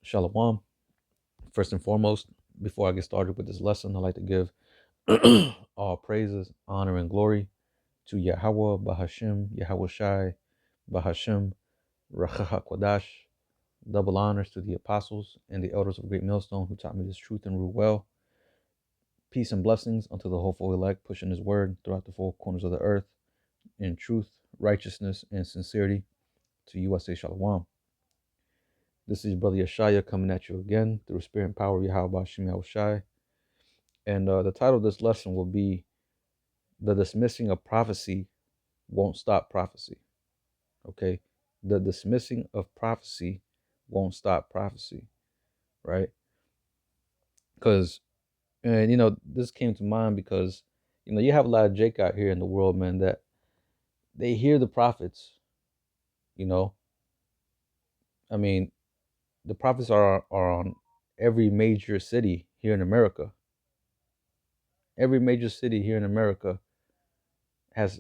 Shalom. First and foremost, before I get started with this lesson, I'd like to give all praises, honor, and glory to Yahweh Bahashim, Yahweh Shai, Bahashim, Rachaha Kodash. Double honors to the apostles and the elders of Great Millstone who taught me this truth and rule well. Peace and blessings unto the hopeful elect, pushing his word throughout the four corners of the earth in truth, righteousness, and sincerity. To you I say Shalom. This is Brother Yeshaya coming at you again through the spirit and power of Yahweh Bahashim Yahweh Shai. And the title of this lesson will be The Dismissing of Prophecy Won't Stop Prophecy. Okay? The dismissing of prophecy won't stop prophecy. Right? Because, and this came to mind because, you have a lot of Jake out here in the world, man, that they hear the prophets, you know. I mean, the prophets are on every major city here in America. Every major city here in America has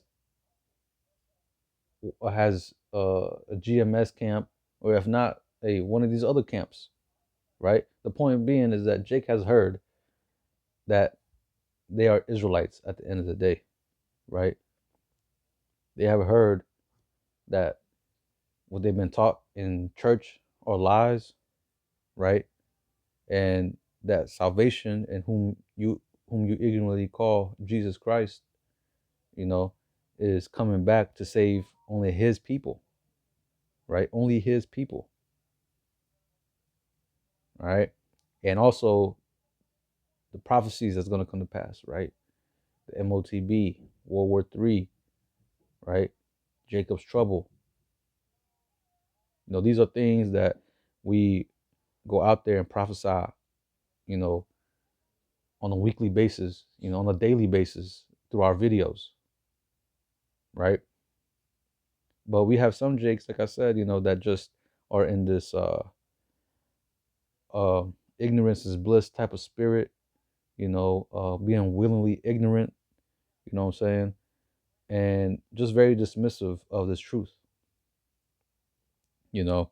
a GMS camp, or if not, a one of these other camps, right? The point being is that Jake has heard that they are Israelites at the end of the day, right? They have heard that what they've been taught in church are lies, right? And that salvation and whom you ignorantly call Jesus Christ, you know, is coming back to save only his people, right? Only his people. All right. And also the prophecies that's going to come to pass, right? The MOTB, World War III, right? Jacob's trouble. These are things that we go out there and prophesy, you know, on a weekly basis, on a daily basis through our videos, right? But we have some Jakes, like I said, that just are in this uh, ignorance is bliss type of spirit, being willingly ignorant, you know what I'm saying? And just very dismissive of this truth. You know,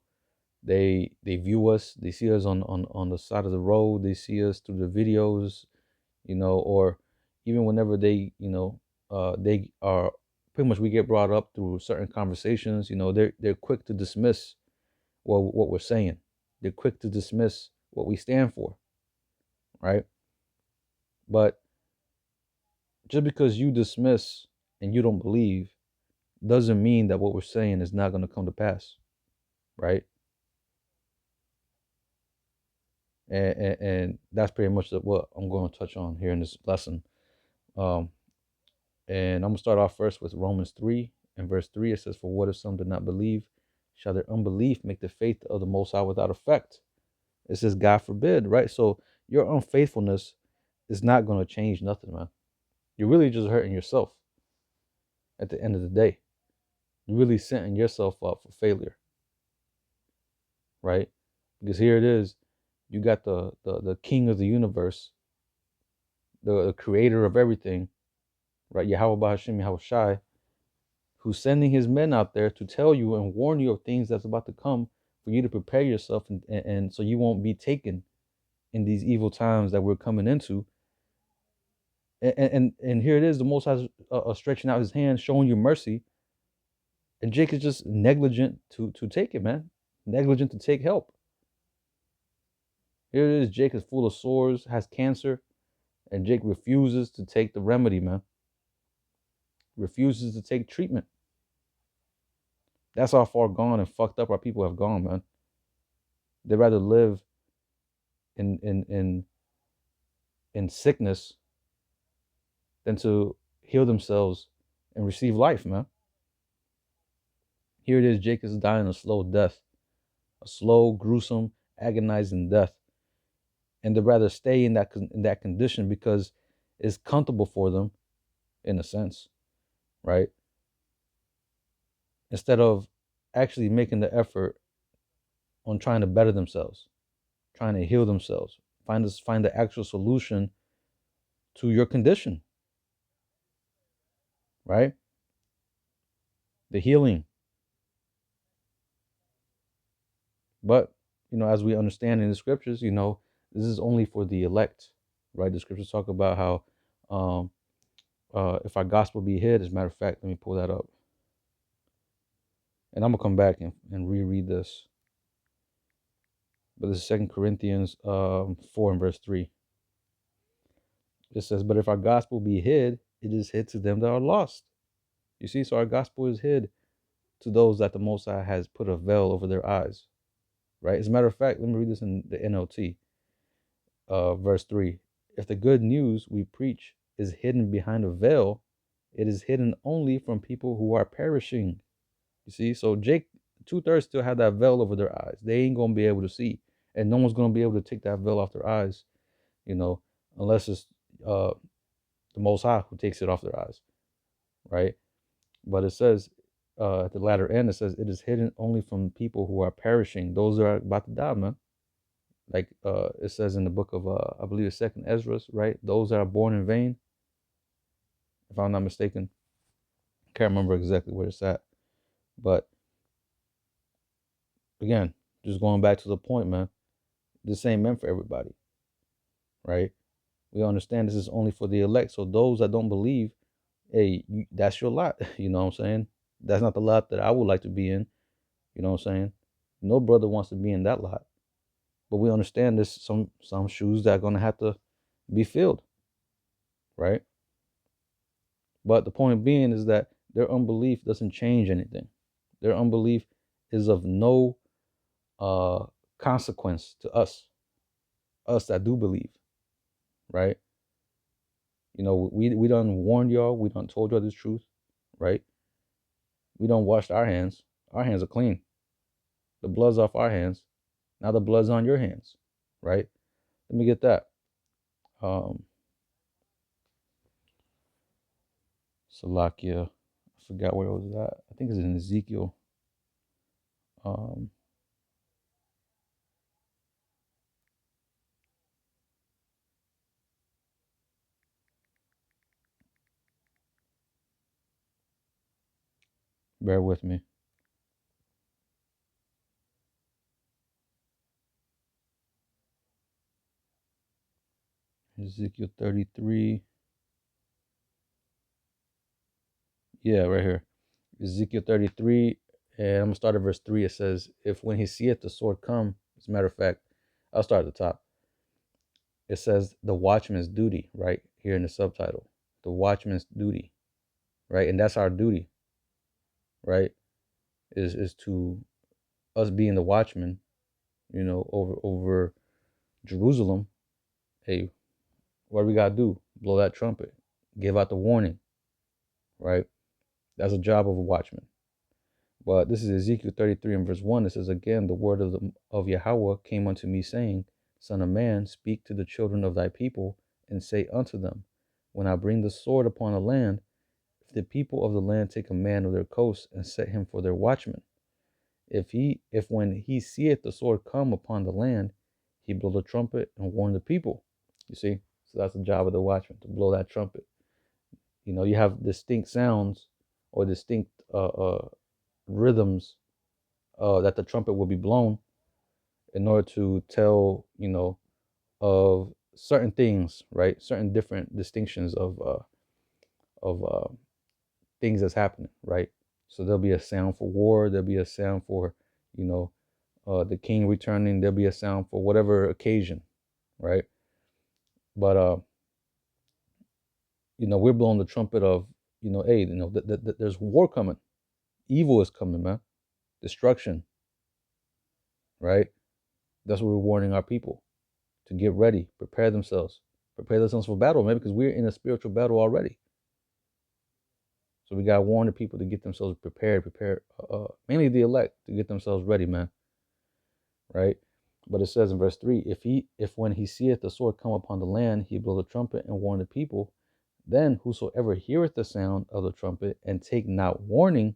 they view us, they see us on the side of the road, they see us through the videos, or even whenever they are pretty much we get brought up through certain conversations, they're quick to dismiss what we're saying. They're quick to dismiss what we stand for, right? But just because you dismiss and you don't believe doesn't mean that what we're saying is not going to come to pass, right? And that's pretty much what I'm going to touch on here in this lesson. Um, and I'm going to start off first with Romans 3 and verse 3. It says, "For what if some did not believe? Shall their unbelief make the faith of the Most High without effect?" It says, God forbid, right? So your unfaithfulness is not going to change nothing, man. You're really just hurting yourself at the end of the day. You're really setting yourself up for failure, right? Because here it is, you got the king of the universe, the creator of everything, right? Yahweh Bahashim Yahweh Shai, who's sending his men out there to tell you and warn you of things that's about to come for you to prepare yourself and so you won't be taken in these evil times that we're coming into. And here it is, the Most High stretching out his hand, showing you mercy, and Jake is just negligent to take it, man. Negligent to take help. Here it is, Jake is full of sores, has cancer, and Jake refuses to take the remedy, man. Refuses to take treatment. That's how far gone and fucked up our people have gone, man. They'd rather live in sickness than to heal themselves and receive life, man. Here it is, Jake is dying a slow death, a slow, gruesome, agonizing death, and they'd rather stay in that condition because it's comfortable for them, in a sense, right? Instead of actually making the effort on trying to better themselves, trying to heal themselves, find the actual solution to your condition, right? The healing. But as we understand in the scriptures, this is only for the elect, right? The scriptures talk about how um, if our gospel be hid, as a matter of fact, let me pull that up. And I'm going to come back and reread this. But this is 2 Corinthians 4 and verse 3. It says, but if our gospel be hid, it is hid to them that are lost. You see, so our gospel is hid to those that the Most High has put a veil over their eyes, right? As a matter of fact, let me read this in the NLT, verse 3. If the good news we preach is hidden behind a veil, it is hidden only from people who are perishing. You see, so Jake, 2/3 still have that veil over their eyes. They ain't going to be able to see, and no one's going to be able to take that veil off their eyes, unless it's the Most High who takes it off their eyes, right? But it says, at the latter end, it says, it is hidden only from people who are perishing, those that are about to die, man. Like it says in the book of, I believe it's 2nd Ezra, right? Those that are born in vain, if I'm not mistaken. Can't remember exactly where it's at. But again, just going back to the point, man, this ain't meant for everybody, right? We understand this is only for the elect. So those that don't believe, hey, that's your lot. You know what I'm saying? That's not the lot that I would like to be in. You know what I'm saying? No brother wants to be in that lot. But we understand there's some shoes that are gonna have to be filled, right? But the point being is that their unbelief doesn't change anything. Their unbelief is of no consequence to us that do believe, right? We done warned y'all, we done told y'all this truth, right? We done washed our hands. Our hands are clean. The blood's off our hands. Now the blood's on your hands, right? Let me get that. Salakia. I forgot where it was at. I think it's in Ezekiel. Um, bear with me. Ezekiel 33. Yeah, right here. Ezekiel 33. And I'm going to start at verse 3. It says, if when he seeth the sword come, as a matter of fact, I'll start at the top. It says the watchman's duty, right? Here in the subtitle. The watchman's duty, right? And that's our duty, right? Is to us being the watchman, over Jerusalem. Hey, what do we gotta do? Blow that trumpet, give out the warning, right? That's a job of a watchman. But this is Ezekiel 33 and verse 1. It says, again, the word of Yahweh came unto me, saying, Son of man, speak to the children of thy people, and say unto them, when I bring the sword upon the land, if the people of the land take a man of their coast and set him for their watchman, if when he seeth the sword come upon the land, he blow the trumpet and warn the people. You see? So that's the job of the watchman, to blow that trumpet. You have distinct sounds or distinct rhythms that the trumpet will be blown in order to tell, of certain things, right? Certain different distinctions of things that's happening, right? So there'll be a sound for war. There'll be a sound for, the king returning. There'll be a sound for whatever occasion, right? But we're blowing the trumpet of, hey, there's war coming, evil is coming, man, destruction, right? That's what we're warning our people to get ready, prepare themselves for battle, man, because we're in a spiritual battle already. So we gotta warn the people to get themselves prepared, mainly the elect, to get themselves ready, man. Right? But it says in verse 3, if when he seeth the sword come upon the land, he blow the trumpet and warn the people, then whosoever heareth the sound of the trumpet and take not warning,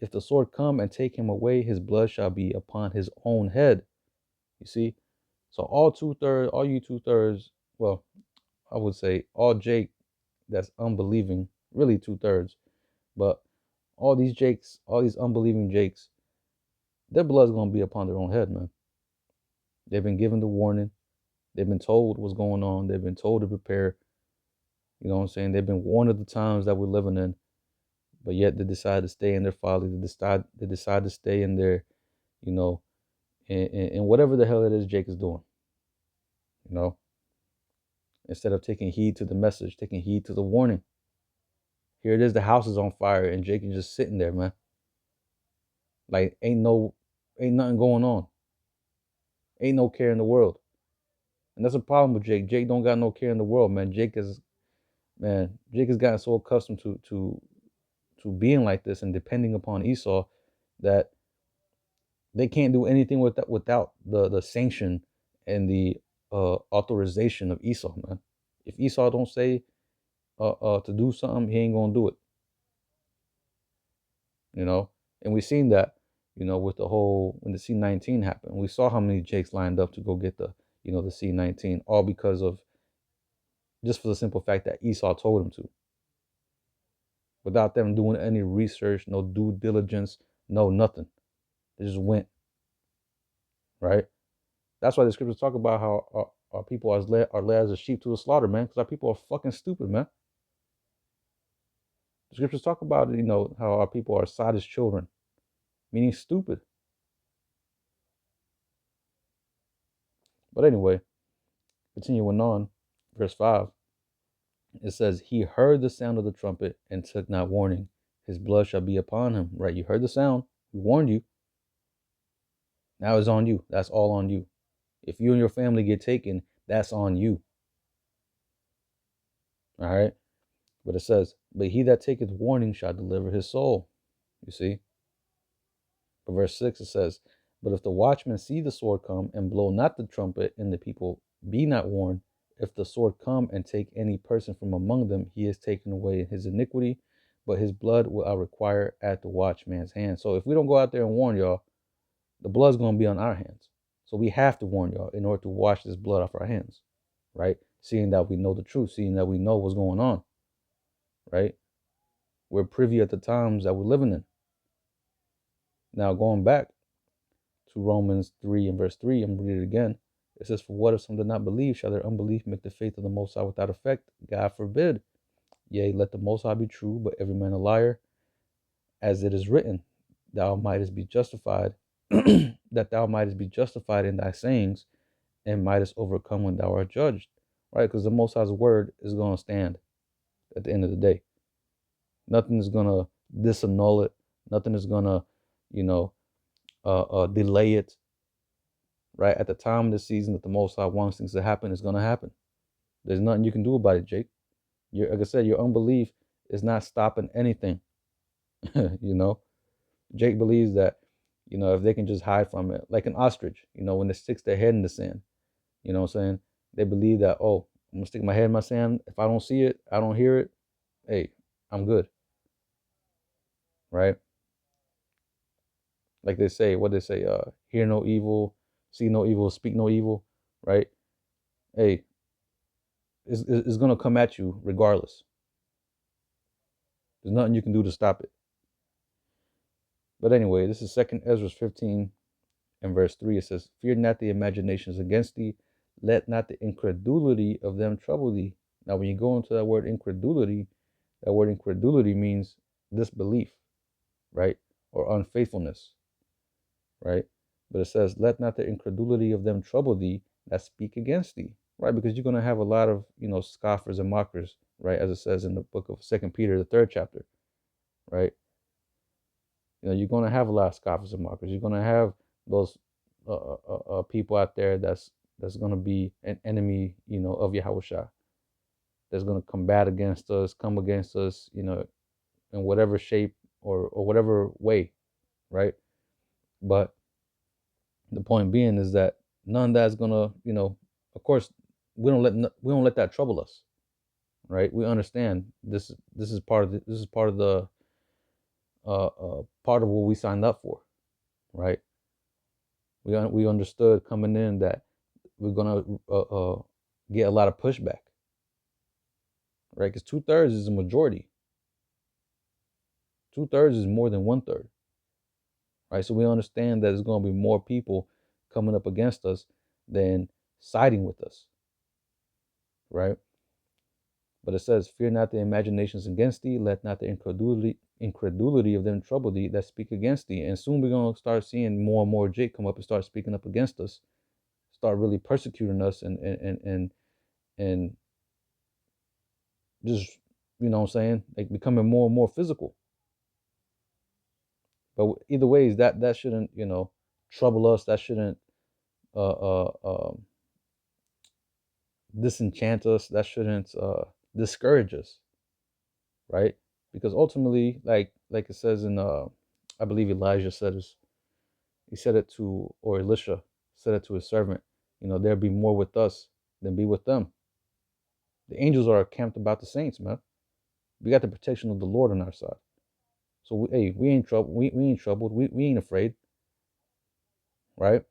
if the sword come and take him away, his blood shall be upon his own head. You see? So all you 2/3, well, I would say all Jake that's unbelieving, really 2/3, but all these Jakes, all these unbelieving Jakes, their blood's gonna be upon their own head, man. They've been given the warning. They've been told what's going on. They've been told to prepare. You know what I'm saying? They've been warned of the times that we're living in, but yet they decide to stay in their folly. They decide to stay in their, you know, in whatever the hell it is Jake is doing. You know, instead of taking heed to the message, taking heed to the warning. Here it is, the house is on fire, and Jake is just sitting there, man. Like ain't nothing going on. Ain't no care in the world. And that's a problem with Jake. Jake don't got no care in the world, man. Jake has gotten so accustomed to being like this and depending upon Esau that they can't do anything without the sanction and the authorization of Esau, man. If Esau don't say to do something, he ain't gonna do it. You know, and we seen that, you know, with the whole when the C-19 happened. We saw how many Jakes lined up to go get the, you know, the C-19, all because of just for the simple fact that Esau told him to, without them doing any research, no due diligence, no nothing. They just went, right? That's why the scriptures talk about how our people are led as a sheep to the slaughter, man, because our people are fucking stupid, man. The scriptures talk about, you know, how our people are sottish children, meaning stupid. But anyway, continuing on, verse 5, it says, he heard the sound of the trumpet and took not warning. His blood shall be upon him. Right? You heard the sound. We warned you. Now it's on you. That's all on you. If you and your family get taken, that's on you. All right? But it says, but he that taketh warning shall deliver his soul. You see? But verse 6, it says, but if the watchman see the sword come and blow not the trumpet, and the people be not warned, if the sword come and take any person from among them, he is taken away in his iniquity, but his blood will I require at the watchman's hand. So if we don't go out there and warn y'all, the blood's going to be on our hands. So we have to warn y'all in order to wash this blood off our hands, right? Seeing that we know the truth, seeing that we know what's going on, right? We're privy at the times that we're living in. Now, going back to Romans 3 and verse 3, I'm going to read it again. It says, for what if some did not believe? Shall their unbelief make the faith of the Most High without effect? God forbid. Yea, let the Most High be true, but every man a liar. As it is written, thou mightest be justified, that thou mightest be justified in thy sayings, and mightest overcome when thou art judged. Right? Because the Most High's word is going to stand at the end of the day. Nothing is going to disannul it. Nothing is going to, you know, delay it. Right? At the time of the season that the Most High wants things to happen, it's going to happen. There's nothing you can do about it, Jake. Like I said, your unbelief is not stopping anything. You know, Jake believes that, you know, if they can just hide from it, like an ostrich, you know, when they sticks their head in the sand, you know what I'm saying? They believe that, oh, I'm gonna stick my head in my sand. If I don't see it, I don't hear it, hey, I'm good. Right? Like they say, what they say, hear no evil, see no evil, speak no evil, right? Hey, it's gonna come at you regardless. There's nothing you can do to stop it. But anyway, this is 2 Ezra 15 and verse 3. It says, fear not the imaginations against thee, let not the incredulity of them trouble thee. Now, when you go into that word incredulity means disbelief, right? Or unfaithfulness, right? But it says, let not the incredulity of them trouble thee that speak against thee, right? Because you're going to have a lot of, you know, scoffers and mockers, right? As it says in the book of 2 Peter, the 3rd chapter, right? You know, you're going to have a lot of scoffers and mockers. You're going to have those people out there that's going to be an enemy, you know, of Yahushua. That's going to combat against us, come against us, you know, in whatever shape or whatever way, right? But the point being is that none of that's going to, you know, of course, we don't let that trouble us, right? We understand this is part of the part of what we signed up for, right? We understood coming in that we're gonna get a lot of pushback, right? Because 2/3 is a majority. 2/3 is more than 1/3, right? So we understand that there's going to be more people coming up against us than siding with us, right? But it says, "Fear not the imaginations against thee; let not the incredulity of them trouble thee that speak against thee." And soon we're gonna start seeing more and more Jake come up and start speaking up against us, start really persecuting us, and just, you know what I'm saying, like becoming more and more physical. But either ways, that shouldn't, trouble us. That shouldn't uh, uh, um, disenchant us. That shouldn't discourage us, right? Because ultimately, like it says in I believe Elijah said this. He said it to, or Elisha said it to his servant. There'll be more with us than be with them. The angels are camped about the saints, man. We got the protection of the Lord on our side. So we ain't trouble. We ain't troubled. We ain't afraid, right?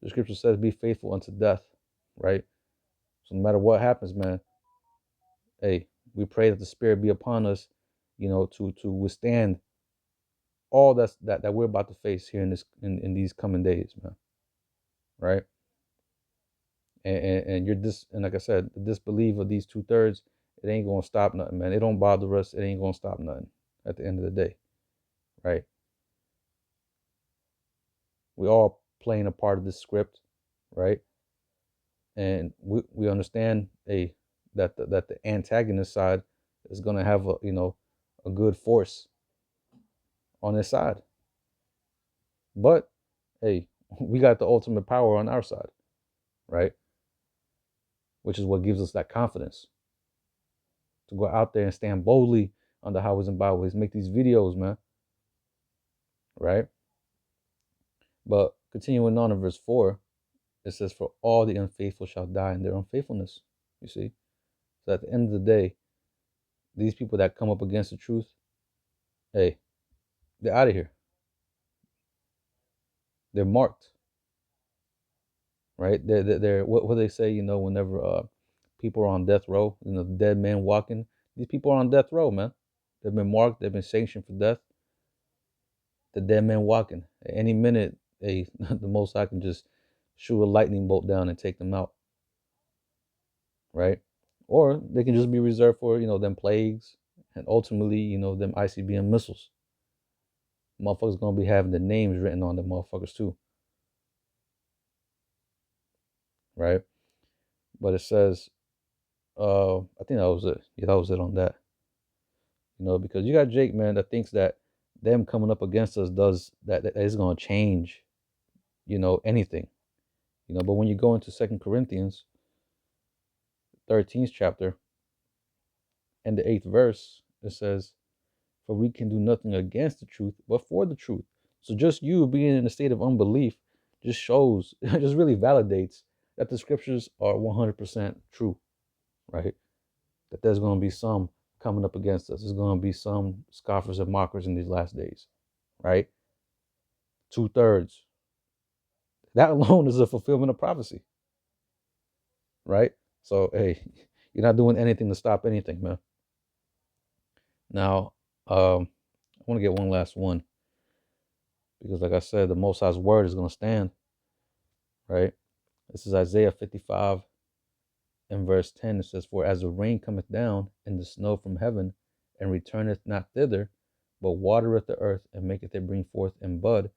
The scripture says, "Be faithful unto death," right? So no matter what happens, man, hey, we pray that the Spirit be upon us, to withstand all that we're about to face here in these coming days, man. Right? And and like I said, the disbelief of these 2/3, it ain't gonna stop nothing, man. It don't bother us. It ain't gonna stop nothing at the end of the day, right? We all playing a part of this script, right? And we understand that the antagonist side is gonna have a good force on his side. But hey, we got the ultimate power on our side, right? Which is what gives us that confidence to go out there and stand boldly on the highways and byways, make these videos, man, right? But continuing on in verse 4, it says, "For all the unfaithful shall die in their unfaithfulness." You see? So at the end of the day, these people that come up against the truth, hey, they're out of here. They're marked, right? They're what they say, whenever people are on death row, dead men walking. These people are on death row, man. They've been marked. They've been sanctioned for death. The dead man walking. At any minute, the Most High can just shoot a lightning bolt down and take them out, right? Or they can just be reserved for, them plagues and ultimately, them ICBM missiles. Motherfuckers gonna be having the names written on the motherfuckers too, right? But it says, I think that was it. Yeah, that was it on that. Because you got Jake, man, that thinks that them coming up against us does that is gonna change, anything. But when you go into 2 Corinthians 13th chapter and the 8th verse, it says, "For we can do nothing against the truth, but for the truth." So just you being in a state of unbelief just shows, just really validates that the scriptures are 100% true, right? That there's going to be some coming up against us. There's going to be some scoffers and mockers in these last days, right? 2/3. That alone is a fulfillment of prophecy, right? So, hey, you're not doing anything to stop anything, man. Now, I want to get one last one because, like I said, the Most High's word is going to stand, right? This is Isaiah 55 and verse 10. It says, "For as the rain cometh down and the snow from heaven, and returneth not thither, but watereth the earth and maketh it bring forth and bud,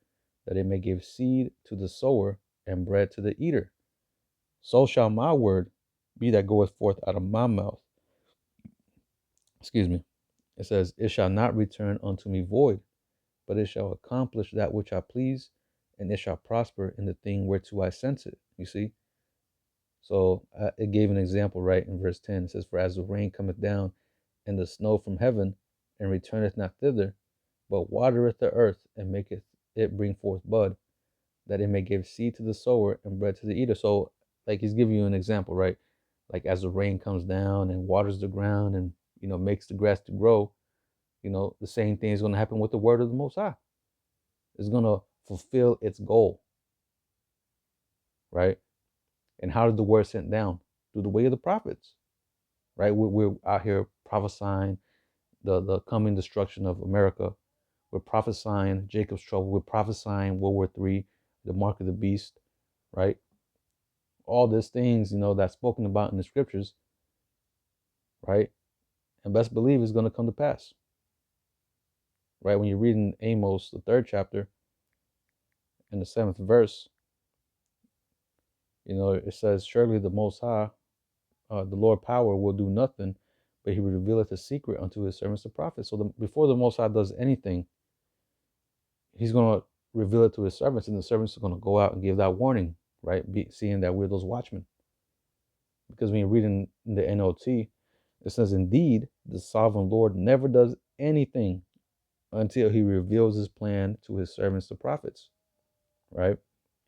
that it may give seed to the sower and bread to the eater, so shall my word be that goeth forth out of my mouth." Excuse me. It says, "It shall not return unto me void, but it shall accomplish that which I please, and it shall prosper in the thing whereto I sent it." You see? So it gave an example, right, in verse 10. It says, "For as the rain cometh down and the snow from heaven, and returneth not thither, but watereth the earth and maketh it bring forth bud, that it may give seed to the sower and bread to the eater." So, like, he's giving you an example, right? Like, as the rain comes down and waters the ground and, makes the grass to grow, the same thing is going to happen with the word of the Most High. It's going to fulfill its goal, right? And how did the word sent down? Through the way of the prophets, right? We're out here prophesying the coming destruction of America We're prophesying Jacob's trouble. We're prophesying World War III, the mark of the beast, right? All these things, that's spoken about in the scriptures, right? And best believe it's going to come to pass, right? When you're reading Amos, the 3rd chapter, in the 7th verse, it says, surely the Most High, the Lord power will do nothing, but he will reveal it a secret unto his servants, the prophets. So before the Most High does anything, he's going to reveal it to his servants, and the servants are going to go out and give that warning, right? Seeing that we're those watchmen. Because when you read in the NLT, it says, indeed, the sovereign Lord never does anything until he reveals his plan to his servants, the prophets, right?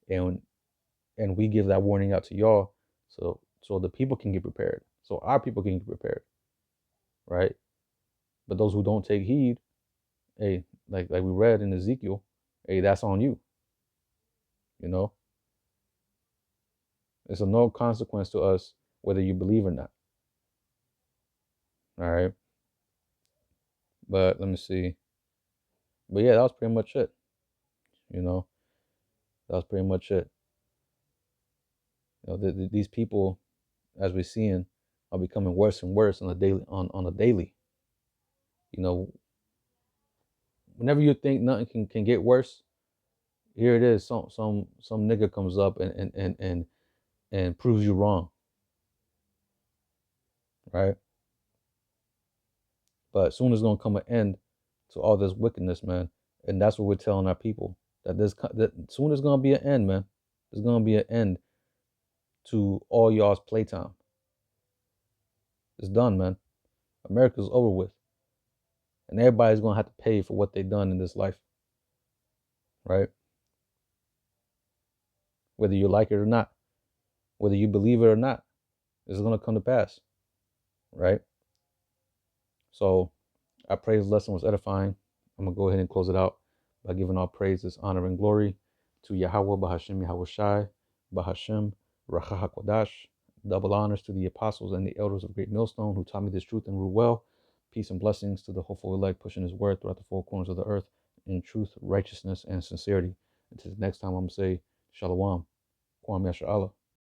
And we give that warning out to y'all, so the people can get prepared, so our people can get prepared, right? But those who don't take heed, hey, like we read in Ezekiel, hey, that's on you. It's of no consequence to us whether you believe or not. All right. But let me see. But yeah, that was pretty much it. That was pretty much it. These people, as we're seeing, are becoming worse and worse on a daily. On a daily. Whenever you think nothing can get worse, here it is. Some nigga comes up and proves you wrong, right? But soon there's gonna come an end to all this wickedness, man, and that's what we're telling our people, that soon there's gonna be an end, man. There's gonna be an end to all y'all's playtime. It's done, man. America's over with, and everybody's gonna have to pay for what they've done in this life, right? Whether you like it or not, whether you believe it or not, it's gonna come to pass, right? So I pray this lesson was edifying. I'm gonna go ahead and close it out by giving all praises, honor, and glory to Yahweh, Bahashem, Yahweh Shai, Bahashem, Racha HaKodash. Double honors to the apostles and the elders of Great Millstone who taught me this truth and rule well. Peace and blessings to the hopeful elect pushing his word throughout the four corners of the earth in truth, righteousness, and sincerity. Until the next time, I'm going to say Shalom. Kwam Yasha Allah.